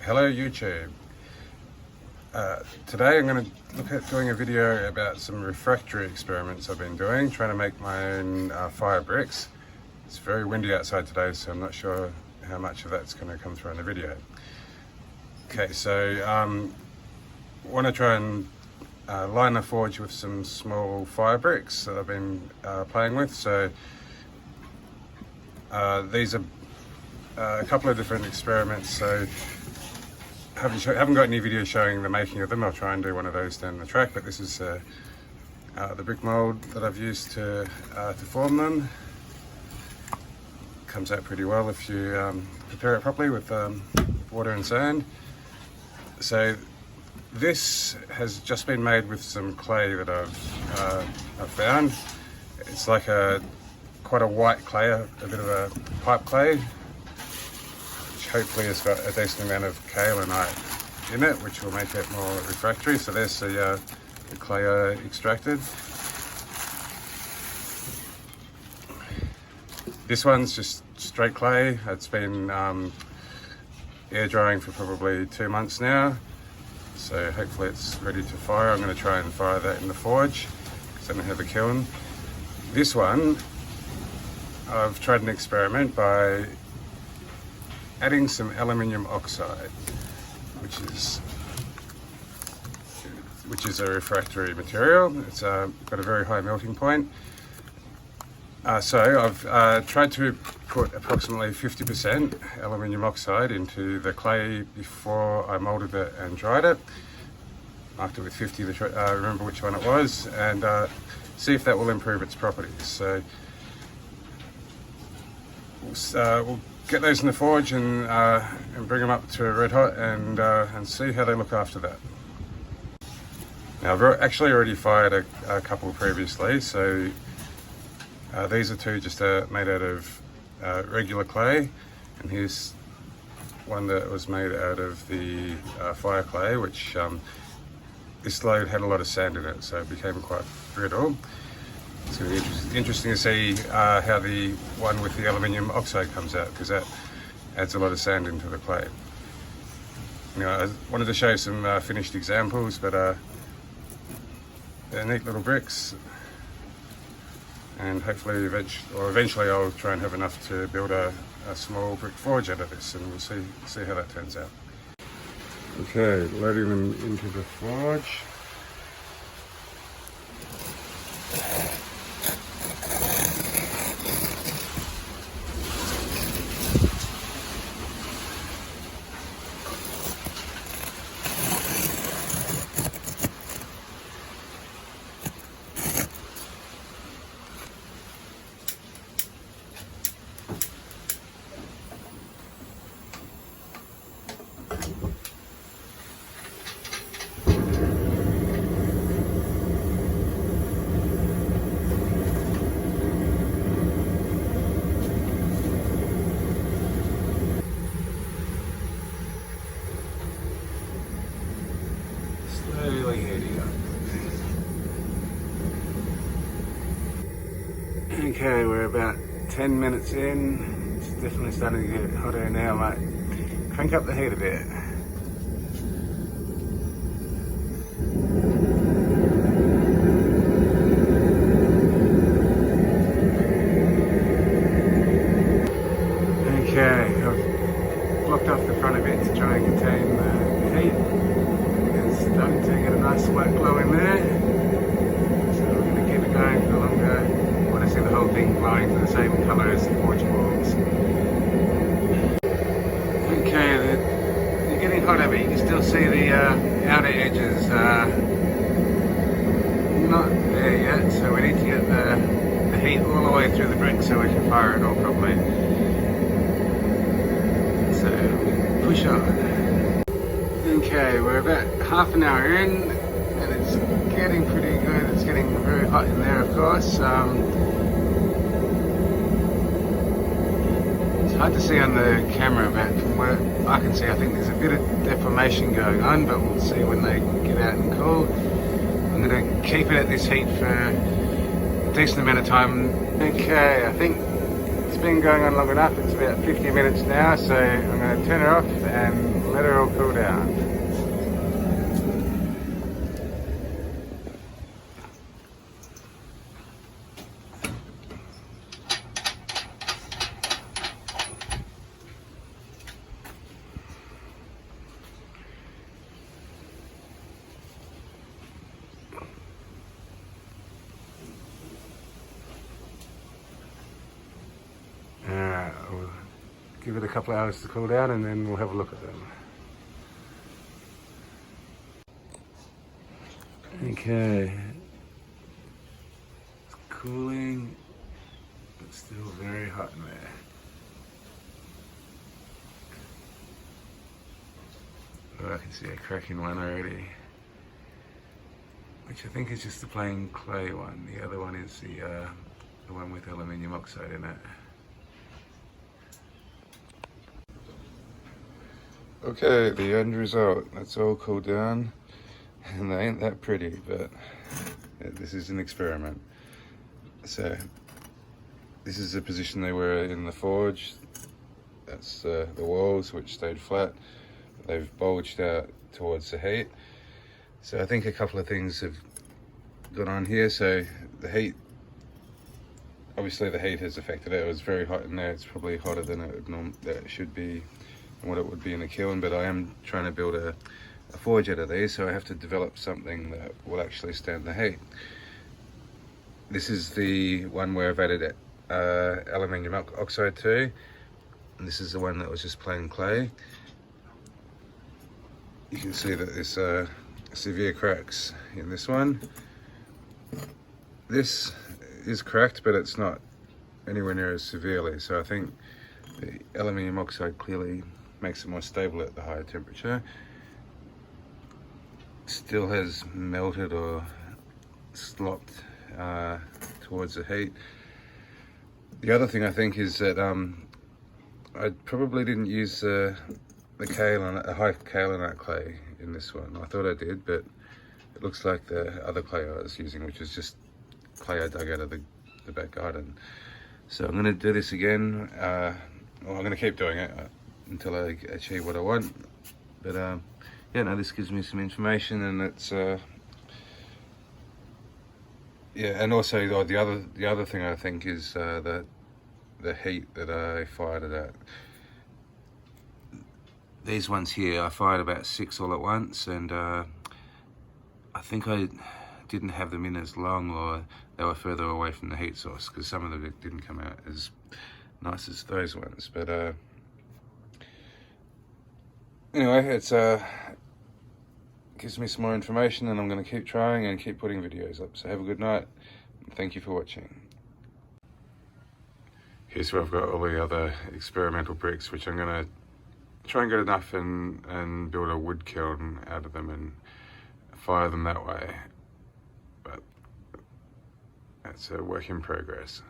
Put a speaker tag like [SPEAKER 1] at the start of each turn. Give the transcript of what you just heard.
[SPEAKER 1] Hello YouTube. Today I'm going to look at doing a video about some refractory experiments I've been doing, trying to make my own fire bricks. It's very windy outside today, so I'm not sure how much of that's going to come through in the video. Okay, so I want to try and line the forge with some small fire bricks that I've been playing with. So these are a couple of different experiments. So haven't got any video showing the making of them. I'll try and do one of those down the track, but this is the brick mold that I've used to form them. Comes out pretty well if you prepare it properly with water and sand. So this has just been made with some clay that I've found. It's like quite a white clay, a bit of a pipe clay, which hopefully has got a decent amount of kaolinite in it, which will make it more refractory. So there's the clay I extracted. This one's just straight clay. It's been air drying for probably 2 months now. So hopefully it's ready to fire. I'm going to try and fire that in the forge because I don't have a kiln. This one, I've tried an experiment by adding some aluminium oxide, which is a refractory material. It's got a very high melting point. So I've tried to put approximately 50% aluminium oxide into the clay before I molded it and dried it. Marked it with 50 to remember which one it was, and see if that will improve its properties. So we'll get those in the forge and bring them up to red hot and see how they look after that. Now I've actually already fired a couple previously, so these are two just made out of regular clay, and here's one that was made out of the fire clay, which this load had a lot of sand in it, so it became quite brittle. It's going to be interesting to see how the one with the aluminium oxide comes out, because that adds a lot of sand into the clay. I wanted to show some finished examples, but they're neat little bricks, and hopefully eventually I'll try and have enough to build a small brick forge out of this, and we'll see how that turns out. Okay, loading them into the forge. Slowly heating up. Okay, we're about 10 minutes in. It's definitely starting to get hotter now. I might crank up the heat a bit. Okay, I've blocked off the front a bit to try and contain the heat. Starting to get a nice white glow in there, so we're going to keep it going for longer. I want to see the whole thing glowing to the same colour as the forge walls. Okay, they're getting hotter, but you can still see the outer edges not there yet, so we need to get the heat all the way through the brick so we can fire it all properly. So push on. Okay, we're about half an hour in, and it's getting pretty good. It's getting very hot in there, of course. It's hard to see on the camera, but from what I can see, I think there's a bit of deformation going on, but we'll see when they get out and cool. I'm going to keep it at this heat for a decent amount of time. Okay, I think it's been going on long enough. It's about 50 minutes now, so I'm going to turn her off and let her all cool down. We'll give it a couple of hours to cool down and then we'll have a look at them. Okay, it's cooling, but still very hot in there. Oh, I can see a cracking one already, which I think is just the plain clay one. The other one is the one with aluminium oxide in it. Okay, the end result. That's all cooled down, and they ain't that pretty, but this is an experiment. So this is the position they were in the forge. That's the walls, which stayed flat. They've bulged out towards the heat. So I think a couple of things have gone on here. So the heat, obviously the heat has affected it. It was very hot in there. It's probably hotter than it should be, and what it would be in a kiln, but I am trying to build a forge out of these, so I have to develop something that will actually stand the heat. This is the one where I've added aluminium oxide to, and this is the one that was just plain clay. You can see that there's severe cracks in this one. This is cracked, but it's not anywhere near as severely, so I think the aluminium oxide clearly makes it more stable at the higher temperature. Still has melted or slopped towards the heat. The other thing I think is that I probably didn't use the high kaolinite clay in this one. I thought I did, but it looks like the other clay I was using, which is just clay I dug out of the back garden. So I'm going to do this again. Well, I'm going to keep doing it until I achieve what I want. But yeah, no, this gives me some information, and it's yeah, and also the other thing I think is the heat that I fired it at. These ones here, I fired about 6 all at once, and I think I didn't have them in as long, or they were further away from the heat source, because some of them didn't come out as nice as those ones. But anyway, it's gives me some more information, and I'm going to keep trying and keep putting videos up. So have a good night, and thank you for watching. Here's where I've got all the other experimental bricks, which I'm going to try and get enough and build a wood kiln out of them and fire them that way. But that's a work in progress.